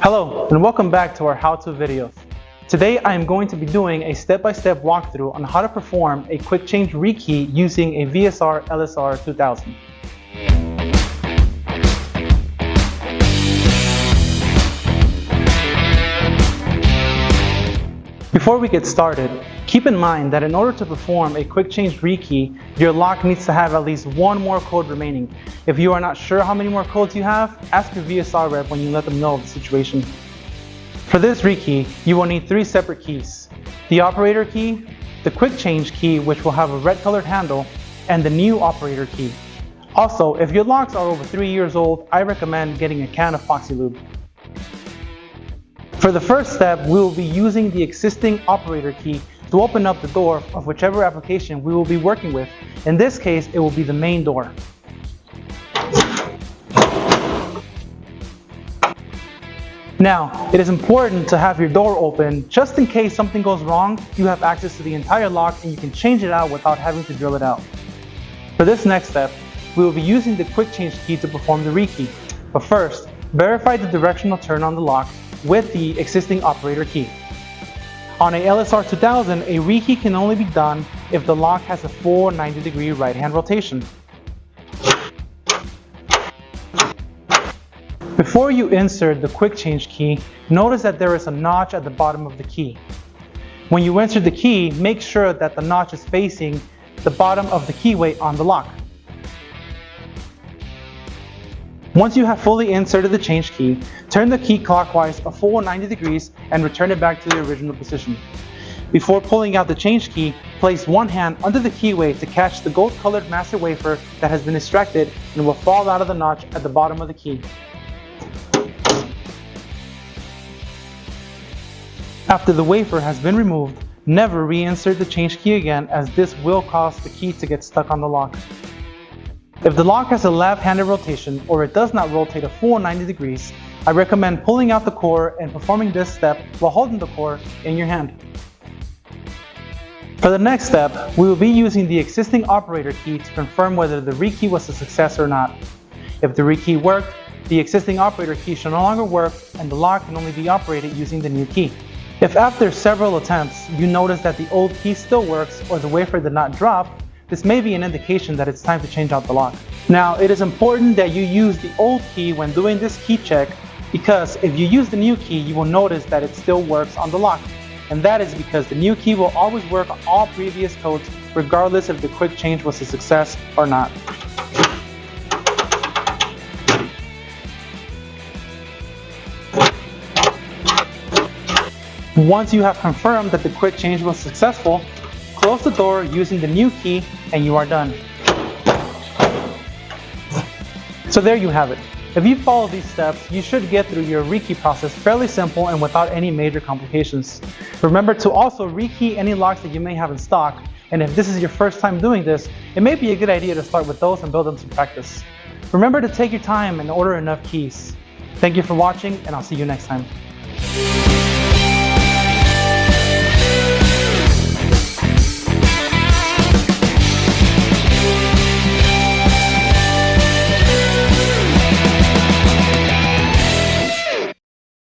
Hello and welcome back to our how-to videos. Today I am going to be doing a step-by-step walkthrough on how to perform a quick change rekey using a VSR LSR 2000. Before we get started, keep in mind that in order to perform a quick change rekey, your lock needs to have at least one more code remaining. If you are not sure how many more codes you have, ask your VSR rep when you let them know of the situation. For this rekey, you will need three separate keys: the operator key, the quick change key, which will have a red colored handle, and the new operator key. Also, if your locks are over 3 years old, I recommend getting a can of Foxy Lube. For the first step, we will be using the existing operator key to open up the door of whichever application we will be working with. In this case, it will be the main door. Now, it is important to have your door open just in case something goes wrong. You have access to the entire lock and you can change it out without having to drill it out. For this next step, we will be using the quick change key to perform the rekey. But first, verify the directional turn on the lock with the existing operator key. On a LSR 2000, a rekey can only be done if the lock has a full 90-degree right-hand rotation. Before you insert the quick change key, notice that there is a notch at the bottom of the key. When you insert the key, make sure that the notch is facing the bottom of the keyway on the lock. Once you have fully inserted the change key, turn the key clockwise a full 90 degrees and return it back to the original position. Before pulling out the change key, place one hand under the keyway to catch the gold-colored master wafer that has been extracted and will fall out of the notch at the bottom of the key. After the wafer has been removed, never reinsert the change key again, as this will cause the key to get stuck on the lock. If the lock has a left-handed rotation or it does not rotate a full 90 degrees, I recommend pulling out the core and performing this step while holding the core in your hand. For the next step, we will be using the existing operator key to confirm whether the rekey was a success or not. If the rekey worked, the existing operator key should no longer work and the lock can only be operated using the new key. If after several attempts you notice that the old key still works or the wafer did not drop, this may be an indication that it's time to change out the lock. Now, it is important that you use the old key when doing this key check, because if you use the new key, you will notice that it still works on the lock. And that is because the new key will always work on all previous codes, regardless if the quick change was a success or not. Once you have confirmed that the quick change was successful, close the door using the new key and you are done. So there you have it. If you follow these steps, you should get through your rekey process fairly simple and without any major complications. Remember to also rekey any locks that you may have in stock, and if this is your first time doing this, it may be a good idea to start with those and build up some practice. Remember to take your time and order enough keys. Thank you for watching, and I'll see you next time.